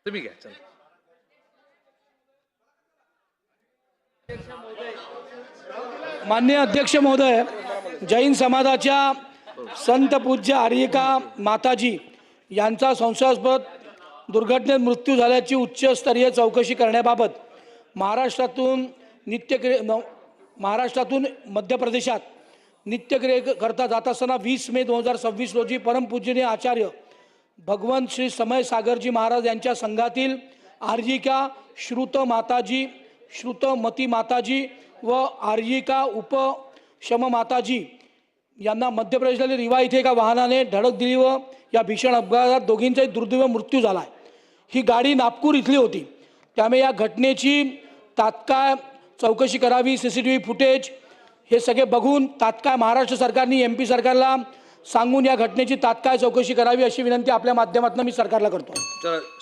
तुम्ही घ्या चला. माननीय अध्यक्ष महोदय, जैन समाजाच्या संत पूज्य आर्यिका माताजी यांचा संशयास्पद दुर्घटनेत मृत्यू झाल्याची उच्चस्तरीय चौकशी करण्याबाबत महाराष्ट्रातून मध्य प्रदेशात नित्यक्रिये करता जात असताना 20 मे 2026 रोजी परमपूजनीय आचार्य भगवंत श्री समय सागरजी महाराज यांच्या संघातील आर्यिका श्रुतमती माताजी व आर्यिका उपशम माताजी यांना मध्य प्रदेशातील रिवा इथे एका वाहनाने धडक दिली व या भीषण अपघातात दोघींचाही दुर्दैवी मृत्यू झाला आहे. ही गाडी नागपूर इथली होती. त्यामुळे या घटनेची तात्काळ चौकशी करावी. CCTV फुटेज हे सगळे बघून तात्काळ महाराष्ट्र सरकारने MP सरकारला सांगून या घटनेची तात्काळ चौकशी करावी अशी विनंती आपल्या माध्यमातून मी सरकारला करतो. चला